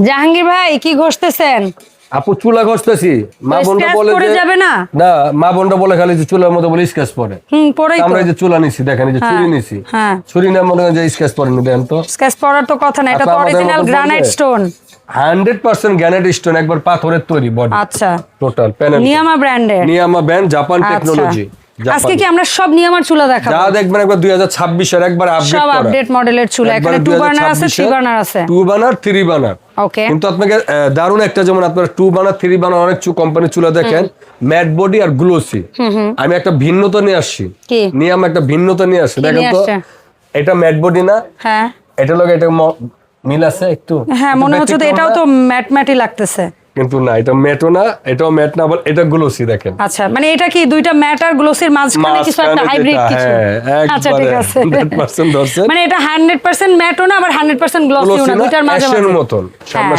জাহাঙ্গীর ভাই কি ঘষতেছেন? আপু চুলা ঘষতেছি। মা বোনটা বলে যে যাবে না, না মা বোনটা বলে খালি যে চুলার মধ্যে বলে স্কেচ পড়ে। পড়েই আমরা এই যে চুলা নিছি দেখেন, এই যে ছুরি নিছি, ছুরি না মনে হয় যে স্কেচ পড়েনি। দেন তো স্কেচ পড়ার তো কথা না, এটা তো original granite stone, 100% granite stone, একবার পাথরের তৈরি বডি। আচ্ছা, টোটাল প্যানেল নিয়ামা ব্র্যান্ডের, নিয়ামা ব্র্যান্ড, জাপান টেকনোলজি। আজকে কি আমরা সব নিয়ামার চুলা দেখাবো? যা দেখবেন একবার 2026 এর একবার আপডেট করা, সব আপডেট মডেলের চুলা। এখানে 2 বার্নার আছে, 3 বার্নার আছে, 2 বার্নার 3 বার্নার। ওকে, কিন্তু আপনাকে দারুণ একটা, যেমন আপনারা 2 বার্নার 3 বার্নার অনেক কোম্পানি চুলা দেখেন ম্যাট বডি আর গ্লোসি। আমি একটা ভিন্নতা নিয়ে আসছি, নিয়াম একটা ভিন্নতা নিয়ে আসছে। দেখেন তো এটা ম্যাট বডি না, হ্যাঁ এটা লগে এটা মিল আছে একটু, হ্যাঁ মনে হচ্ছে তো এটাও তো ম্যাট ম্যাটই লাগতেছে, কিন্তু না এটা ম্যাটও না, এটাও ম্যাট না, আবার এটা গ্লোসি। দেখেন আচ্ছা, মানে এটা কি দুইটা ম্যাট আর গ্লোসির মাঝখানে কিছু একটা হাইব্রিড কিছু? আচ্ছা ঠিক আছে, 100% ধরছে, মানে এটা 100% ম্যাটও না আবার 100% গ্লোসিও না, দুইটার মাঝে মতন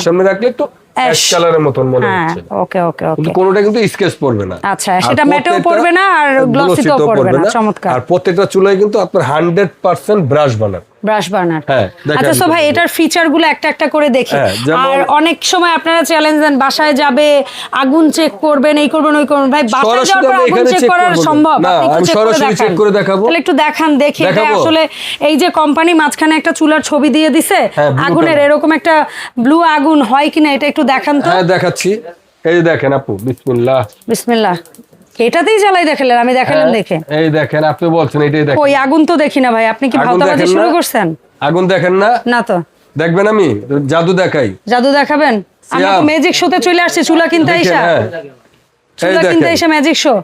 সামনে রাখলে একটু অ্যাশ কালারের মতন মনে হচ্ছে। ওকে ওকে ওকে, কিন্তু কোনোটা কিন্তু স্কেচ পড়বে না। আচ্ছা, সেটা ম্যাটেও পড়বে না আর গ্লসিতেও পড়বে না। চমৎকার। আর প্রত্যেকটা চুলায় কিন্তু আপনার 100% ব্রাশ বানার, ব্রাশ বার্নার। হ্যাঁ আচ্ছা সো ভাই এটার ফিচার গুলো একটা একটা করে দেখি। আর অনেক সময় আপনারা চ্যালেঞ্জ দেন বাসায় যাবে আগুন চেক করবেন, এই করবেন ওই করবেন। ভাই বাসায় যাওয়ার পর আগুন চেক করা সম্ভব? না, আমি সরাসরি চেক করে দেখাবো। তাহলে একটু দেখান, দেখি আসলে এই যে কোম্পানি মাঝখানে একটা চুলার ছবি দিয়ে দিছে আগুনের, এরকম একটা ব্লু আগুন হয় কিনা এটা একটু দেখান তো। হ্যাঁ দেখাচ্ছি, এই যে দেখেন আপু, বিসমিল্লাহ বিসমিল্লাহ। এটাতেই জ্বালাই দেখালেন, আমি দেখালাম দেখে। এই দেখেন, আপনি বলছেন এটাই দেখেন। ওই আগুন তো দেখি না ভাই, আপনি কি ভাওতাবাজি শুরু করছেন? আগুন দেখেন না? না তো। দেখবেন আমি জাদু দেখাই। জাদু দেখাবেন? আমরা তো ম্যাজিক শোতে চলে আসছি, চুলা কিনতে আইসা, চুলা কিনতে আইসা ম্যাজিক শো।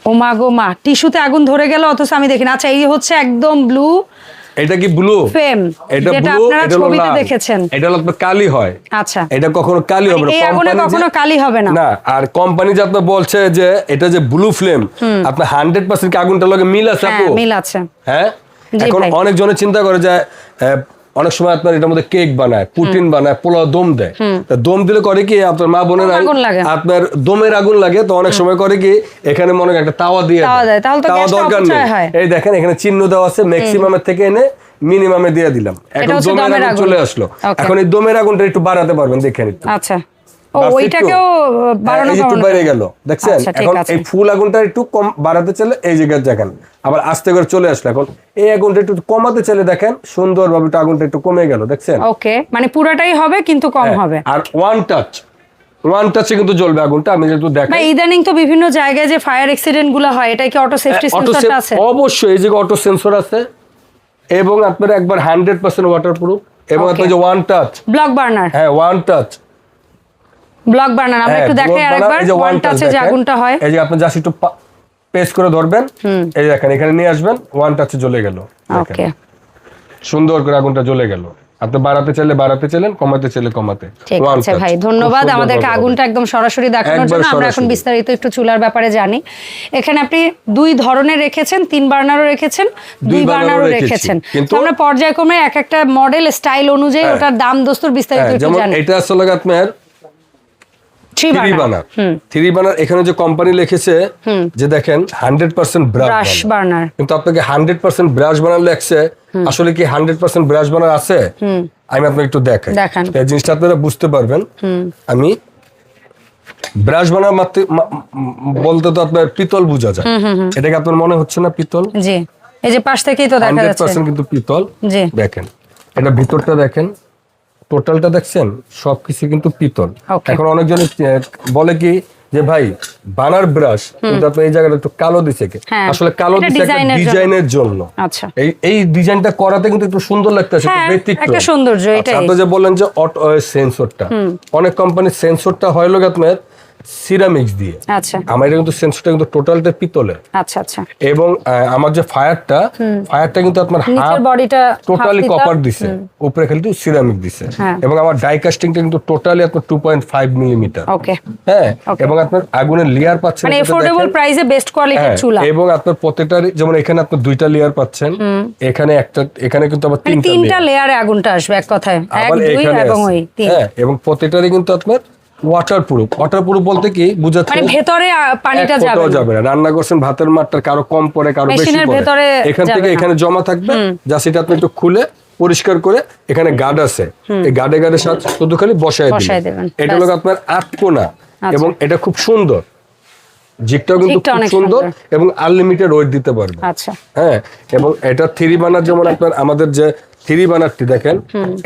ও মা গো মা, টিস্যুতে আগুন ধরে গেল অথচ আমি দেখি না। আচ্ছা এই হচ্ছে একদম ব্লু। এটা কি ব্লু ফ্লেম? এটা যেটা ব্লু, আপনারা এটা ছবিতে দেখেছেন। এটা হলো কালি হয়। আচ্ছা, এটা কখনো কালি হবে না, এই আগুনে কখনো কালি হবে না। না, আর কোম্পানি যে আপনার বলছে যে এটা যে ব্লু ফ্লেম, আপনার 100% কি আগুনটার লগে মিল আছে আপু? হ্যাঁ মিল আছে। হ্যাঁ, এখন অনেক জনে চিন্তা করে যে অনেক সময় আপনার এটার মধ্যে কেক বানায়, পুটিন বানায়, পোলাও দম দেয়। দম দিলে করে কি আপনার মা বোনের আপনার দমের আগুন লাগে, তো অনেক সময় করে কি এখানে মনে একটা তাওয়া দিয়ে দেয়, তাওয়া দরকার নেই। এই দেখেন এখানে চিহ্ন দেওয়া আছে, ম্যাক্সিমামের থেকে এনে মিনিমামে দিয়ে দিলাম, এখন দমের আগুন চলে আসলো। এখন এই দমের আগুনটা একটু বাড়াতে পারবেন, দেখেন একটু। আচ্ছা, ওইটাকেও বাড়ানো একটু বাইরে গেল, দেখছেন? এখন এই ফুল আগুনটা একটু কম বাড়াতে চলে, এই জায়গায় দেখেন আবার আস্তে করে চলে আসলো। এখন এই আগুনটা একটু কমাতে চলে, দেখেন সুন্দরভাবে আগুনটা একটু কমে গেল, দেখছেন? ওকে, মানে পুরোটাই হবে কিন্তু কম হবে। আর ওয়ান টাচে কিন্তু জ্বলবে আগুনটা। আমি যেহেতু দেখাই, ভাই ইদানিং তো বিভিন্ন জায়গায় যে ফায়ার অ্যাক্সিডেন্ট গুলো হয়, এটা কি অটো সেফটি সেন্সরটা আছে? অবশ্যই এই জায়গায় অটো সেন্সর আছে, এবং আপনার একবার 100% ওয়াটারপ্রুফ, এবং আপনার যে ওয়ান টাচ ব্লক বার্নার। হ্যাঁ ওয়ান টাচ ব্লক বার্নার আমরা একটু দেখাই আরেকবার। ওয়ান টাচে যে আগুনটা হয়, এই যে আপনি জাস্ট একটু পেস্ট করে ধরবেন, এই দেখেন এখানে নিয়ে আসবেন, ওয়ান টাচে জ্বলে গেল। ওকে, সুন্দর করে আগুনটা জ্বলে গেল। আপনি বাড়াতে চাইলে বাড়াতে চাইলেন, কমাতে চাইলে কমাতে। ঠিক আছে ভাই, ধন্যবাদ আমাদেরকে আগুনটা একদম সরাসরি দেখানোর জন্য। আমরা এখন বিস্তারিত একটু চুলার ব্যাপারে জানি। এখানে আপনি 2 ধরনের রেখেছেন, 3 বার্নারও রেখেছেন, 2 বার্নারও রেখেছেন। তো আমরা পর্যায়ক্রমে এক একটা মডেল স্টাইল অনুযায়ী ওটার দাম দস্তুর বিস্তারিত একটু জানি। এটা আসলে আপনার 3 বার্নার। এখানে যে কোম্পানি লিখেছে যে দেখেন 100% ব্রাশ বার্নার, কিন্তু আপনাকে 100% ব্রাশ বার্নার লেখছে। আসলে কি 100% ব্রাশ বার্নার আছে? আমি আপনাকে একটু দেখাই, এই জিনিসটা আপনারা বুঝতে পারবেন। আমি ব্রাশ বার্নার বলতে তো আপনার পিতল বোঝা যায়, এটাকে আপনার মনে হচ্ছে না পিতল? জি, এই যে পাশ থেকেই তো দেখা যাচ্ছে 100% কিন্তু পিতল। জি দেখেন, এটা ভিতরটা দেখেন, টোটালটা দেখছেন, সবকিছু কিন্তু পিতল। এখন অনেকজন বলে কি যে ভাই বানার ব্রাশ কিন্তু আপনি এই জায়গাটা একটু কালো দিছে, আসলে কালো দিছে একটা ডিজাইনের জন্য। আচ্ছা, এই ডিজাইনটা করাতে কিন্তু একটু সুন্দর লাগতেছে, ব্যতিক্রম একটা সৌন্দর্য। এটা আপনি যে বললেন যে অটো সেন্সরটা, অনেক কোম্পানির সেন্সরটা হয় লোক আপনার সিরামিক্স দিয়ে। আচ্ছা, আমার এটা কিন্তু সেন্সরটা কিন্তু টোটালটা পিতলের। আচ্ছা আচ্ছা, এবং আমার যে ফায়ারটা কিন্তু আপনার নিচের বডিটা টোটালি কপার দিছে, উপরে খালি সিরামিক দিছে। এবং আমার ডাই কাস্টিংটা কিন্তু টোটালি আপনার 2.5 মিলিমিটার। ওকে, হ্যাঁ, এবং আপনার আগুনের লেয়ার পাচ্ছেন, মানে এফোর্ডেবল প্রাইসে বেস্ট কোয়ালিটির চুলা। এবং আপনার প্রত্যেকটার যেমন এখানে আপনি 2টা লেয়ার পাচ্ছেন, এখানে একটা, এখানে কিন্তু আবার 3টা লেয়ারে আগুনটা আসবে এক কথায়, 1 2 এবং ওই 3। হ্যাঁ, এবং প্রত্যেকটারই কিন্তু আপনার ওয়াটারপ্রুফ বলতে কি বুঝাচ্ছে, মানে ভেতরে পানিটা যাবে না। রান্না করছেন ভাতের মাঠটা কারো কম পড়ে, কারো বেশি পড়ে, এখান থেকে এখানে জমা থাকবে, যা সেটা আপনি একটু খুলে পরিষ্কার করে এখানে গার্ড আছে, এই গার্ডের সাথে শুধু খালি বসায় দিবেন। এটা হলো আপনার 8 কোনা এবং এটা খুব সুন্দর, জিগটাও কিন্তু খুব সুন্দর এবং আনলিমিটেড ওয়েট দিতে পারবে। আচ্ছা হ্যাঁ, এবং এটা 3 বার্নার, যেমন আপনার আমাদের যে 3 বার্নারটি দেখেন,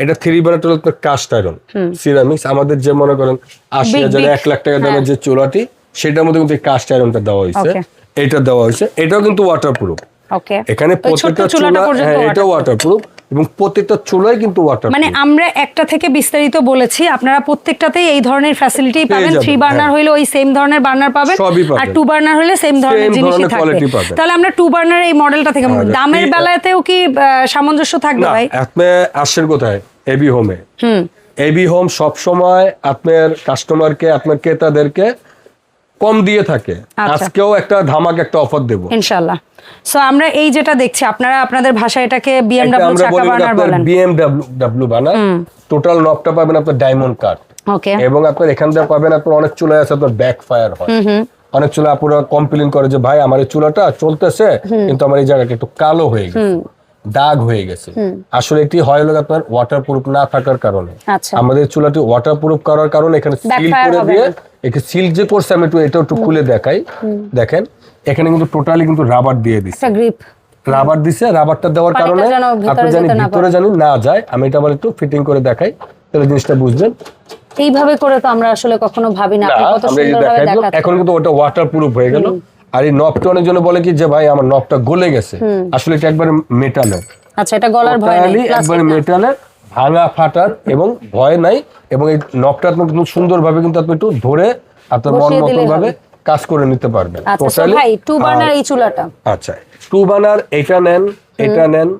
এটা 3 বার্নারটা হলো আপনার কাস্ট আয়রন সিরামিক্স। আমাদের যে মনে করেন 80,000 1 লাখ টাকা দামের যে চুলাটি, সেটার মধ্যে কিন্তু কাস্ট আয়রনটা দেওয়া হয়েছে, এটা দেওয়া হয়েছে। এটাও কিন্তু ওয়াটারপ্রুফ। ওকে, এখানে প্রত্যেকটা চুলা, হ্যাঁ এটা ওয়াটারপ্রুফ এবং প্রত্যেকটা চুলাই কিন্তু ওয়াটারপ্রুফ। মানে আমরা একটা থেকে বিস্তারিত বলেছি, আপনারা প্রত্যেকটাতেই এই ধরনের ফ্যাসিলিটি পাবেন। 3 বার্নার হইলে ওই সেম ধরনের বার্নার পাবেন, আর 2 বার্নার হলে সেম ধরনের জিনিসই থাকবে। তাহলে আমরা 2 বার্নার এই মডেলটা থেকে, দামের বেলাতেও কি সামঞ্জস্য থাকবে ভাই? আপনি আসছেন কোথায়? এবি হোমে। এবি হোম সব সময় আপনার কাস্টমারকে, আপনার ক্রেতাদেরকে কম দিয়ে থাকে। আজকেও একটা ধামাক একটা অফার দেব ইনশাআল্লাহ। সো আমরা এই যেটা দেখছি, আপনারা আপনাদের ভাষায় এটাকে বিএমডব্লিউ চাকা বার্নার বলেন। BMW burner. টোটাল নবটা পাবেন আপনার ডায়মন্ড কাট। ওকে, এবং আপনার এখান থেকে পাবেন আপনার অনেক চুলা আছে আপনার ব্যাক ফায়ার হয়। অনেক চুলা আপুরা কমপ্লেইন করে যে ভাই আমার এই চুলাটা চলতেছে কিন্তু আমার এই জায়গাটা একটু কালো হয়ে গেছে, দাগ হয়ে গেছে। আসলে এটি হয় হলো আপনার ওয়াটারপ্রুফ না থাকার কারণে। আমাদের চুলাটি ওয়াটারপ্রুফ করার কারণে এখানে সিল করে দিয়ে, একে সিল যে করছে আমি এটা একটু খুলে দেখাই। দেখেন এখানে কিন্তু টোটালি কিন্তু রাবার দিয়ে দিচ্ছে, গ্রিপ রাবার দিছে। রাবারটা দেওয়ার কারণে আপনি জানি ভিতরে জানি না যায়। আমি এটা আবার একটু ফিটিং করে দেখাই, তাহলে জিনিসটা বুঝবেন। এইভাবে করে তো আমরা আসলে কখনো ভাবি না, কত সুন্দরভাবে দেখাচ্ছেন। এখন কিন্তু ওটা ওয়াটারপ্রুফ হয়ে গেল। আর এই নবটা অনেকজন বলে কি যে ভাই আমার নবটা গলে গেছে, আসলে এটা একবার মেটালের। আচ্ছা, এটা গলার ভয় নেই, একবার মেটালের, ভাঙা ফাটার এবং ভয় নাই। এবং এই নবটা আপনি কিন্তু সুন্দরভাবে কিন্তু আপনি একটু ধরে আপনার মন মতো ভাবে কাজ করে নিতে পারবেন। আচ্ছা ভাই 2 বার্নার এই চুলাটা, আচ্ছা 2 বার্নার এটা নেন, এটা নেন।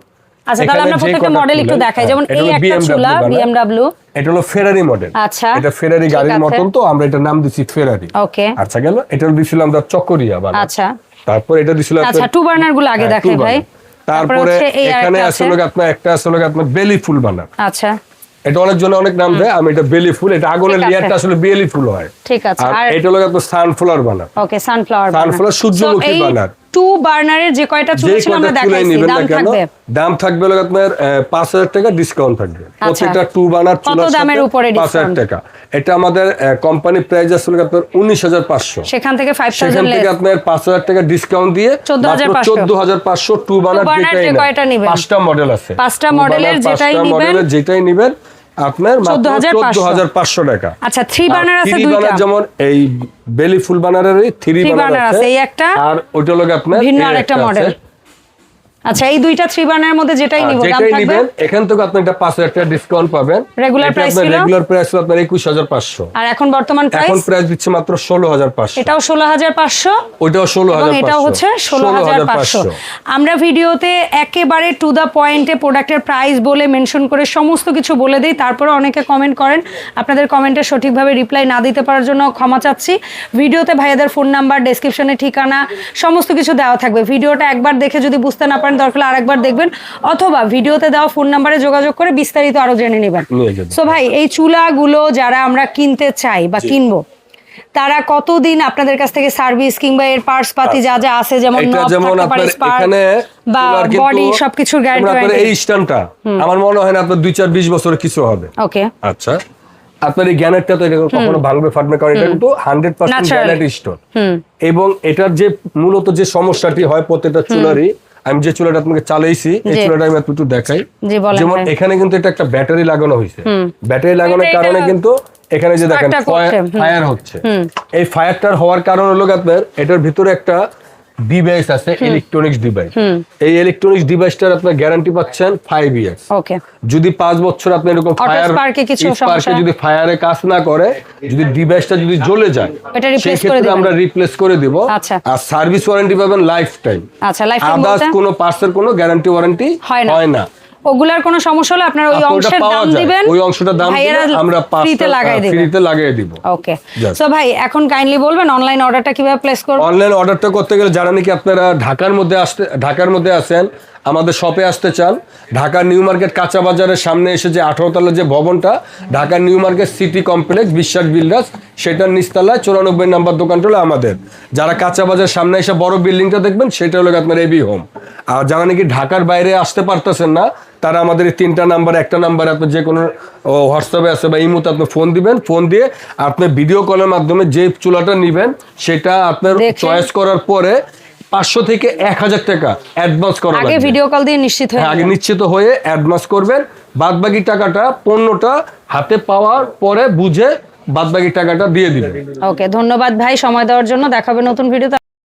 আচ্ছা তাহলে আমরা প্রত্যেকটা মডেল একটু দেখাই। যেমন এই একটা চুলা বিএমডব্লিউ, এটা হলো ফেরারি মডেল। আচ্ছা, এটা ফেরারি গাড়ির মতন, তো আমরা এটা নাম দিছি ফেরারি। ওকে, আচ্ছা গেল। এটা দিছিলাম আমরা চকরিয়া বানা। আচ্ছা, তারপর এটা দিছিলাম আচ্ছা 2 বার্নার গুলো আগে দেখাই ভাই। তারপরে এখানে আসলে আপনার একটা আসলে আপনার বেলি ফুল বানা। আচ্ছা, এটা অনেকজন অনেক নাম দেয়, আমি এটা বেলি ফুল। এটা আগুনের লেয়ারটা আসলে বেলি ফুল হয়, ঠিক আছে। আর এটা হলো আপনার সানফ্লাওয়ার বানা। ওকে, সানফ্লাওয়ার সূর্যমুখী বানা। 2 বার্নারের যে কয়টা চুলা ছিল আমরা দেখাইছি, দাম থাকবে, দাম থাকবে হলো আপনার 5000 টাকা ডিসকাউন্ট থাকবে। প্রত্যেকটা 2 বার্নার চুলা কত দামের উপরে 5000 টাকা। এটা আমাদের কোম্পানি প্রাইস আসলে আপনার 19500, সেখান থেকে 5000 সেখান থেকে আপনার 5000 টাকা ডিসকাউন্ট দিয়ে 14500 2 বার্নার যেটা নেবেন। 5টা মডেল আছে, 5টা মডেলের যেটাই নেবেন আপনার মাত্র 14500 টাকা। আচ্ছা 3 বার্নার আছে দুইটা, যেমন এই বেলি ফুল বার্নারের 3 বার্নার আছে, এই একটা আর ওইটা লগে আপনার ভিন্ন আরেকটা মডেল। আচ্ছা এই দুইটা 3 বার্নারের মধ্যে যেটাই নিব দাম থাকবে, এখান থেকে আপনি একটা 5000 টাকা ডিসকাউন্ট পাবেন। রেগুলার প্রাইস ছিল, রেগুলার প্রাইস হলো আপনার 21500, আর এখন বর্তমান প্রাইস, এখন প্রাইস দিচ্ছে মাত্র 16500। এটাও 16500, ওইটাও 16500, এটাও হচ্ছে 16500। আমরা ভিডিওতে একেবারে টু দা পয়েন্টে প্রোডাক্টের প্রাইস বলে মেনশন করে সমস্ত কিছু বলে দেই, তারপরে অনেকে কমেন্ট করেন। আপনাদের কমেন্টের সঠিকভাবে রিপ্লাই না দিতে পারার জন্য ক্ষমা চাচ্ছি। ভিডিওতে ভাইয়াদের ফোন নাম্বার, ডেসক্রিপশনে ঠিকানা সমস্ত কিছু দেওয়া থাকবে। ভিডিওটা একবার দেখে যদি বুঝতে না পারেন দরকার আরেকবার দেখবেন, অথবা ভিডিওতে দেওয়া ফোন নাম্বারে যোগাযোগ করে বিস্তারিত আরো জেনে নেবেন। সো ভাই এই চুলাগুলো যারা আমরা কিনতে চাই বা কিনবো, তারা কতদিন আপনাদের কাছ থেকে সার্ভিস কিংবা এর পার্টস পাতি যা যা আছে, যেমন এখানে বা বডি সবকিছুর গ্যারান্টি, এই স্ট্যান্ডটা আমার মনে হয় না আপনার 2-4-20 বছরের কিছু হবে। ওকে, আচ্ছা আপনার এই গ্যানেটটা তো এটা কখনো ভাঙবে ফাটবে, কারণ এটা কিন্তু 100% গ্যানেট স্টোন। এবং এটার যে মূলত যে সমস্যাটি হয় প্রত্যেকটা চুলারই, আমি যে চুলাটা আপনাকে চালাইছি এই চুলাটা আমি একটু দেখাই। যেমন এখানে কিন্তু এটা একটা ব্যাটারি লাগানো হয়েছে, ব্যাটারি লাগানোর কারণে কিন্তু এখানে যে দেখেন ফায়ার হচ্ছে, এই ফায়ারটার হওয়ার কারণ হলো আপনার এটার ভিতরে একটা ডিভাইস আছে, ইলেকট্রনিক্স ডিভাইস। এই ইলেকট্রনিক্স ডিভাইসটার আপনার গ্যারান্টি পাচ্ছেন 5 ইয়ার্স। ওকে, যদি 5 বছর আপনি এরকম ফায়ার স্পার্কে যদি ফায়ারে কাজ না করে, যদি ডিভাইসটা যদি জ্বলে যায়, সেই ক্ষেত্রে আমরা রিপ্লেস করে দিব। আর সার্ভিস ওয়ারেন্টি পাবেন লাইফ টাইম। আচ্ছা, লাইফ টাইম আদার্স কোনো পার্টসের কোনো গ্যারান্টি ওয়ারেন্টি হয় না। ওগুলার কোনো সমস্যা হলে আপনারা ওই অংশের দাম দিবেন, ওই অংশটা দাম দিবেন, আমরা ফ্রিতে লাগিয়ে দিব। ওকে, সো ভাই এখন কাইন্ডলি বলবেন অনলাইন অর্ডারটা কিভাবে প্লেস করব? অনলাইন অর্ডারটা করতে গেলে যারা নাকি আপনারা ঢাকার মধ্যে আছেন, আমাদের শপে আসতে চান, ঢাকা নিউ মার্কেট কাঁচা বাজারের সামনে এসে যে 18 তলার যে ভবনটা, Dhaka new market city complex বিশ্বাস বিল্ডার্স, সেটার নিচতলায় 94 নাম্বার দোকানটা হলো আমাদের। যারা কাঁচা বাজার সামনে এসে বড় বিল্ডিংটা দেখবেন, সেটা হলো আপনার এবি হোম। আর যারা নাকি ঢাকার বাইরে আসতে পারতেছেন না, তারা আমাদের এই 3টা নাম্বার, একটা নাম্বারে আপনি যে কোনো হোয়াটসঅ্যাপে আছে বা ইমোতে আপনি ফোন দিবেন, ফোন দিয়ে আপনি ভিডিও কলের মাধ্যমে যে চুলাটা নেবেন সেটা আপনার চয়েস করার পরে 500 থেকে 1000 টাকা অ্যাডভান্স করা লাগবে। আগে ভিডিও কল দিয়ে নিশ্চিত হয়ে আগে নিশ্চিত হয়ে অ্যাডভান্স করবেন, বাদবাকি টাকাটা পণ্যটা হাতে পাওয়ার পরে বুঝে বাদবাকি টাকাটা দিয়ে দিবেন। ওকে, ধন্যবাদ ভাই সময় দেওয়ার জন্য। দেখাবে নতুন ভিডিওতে।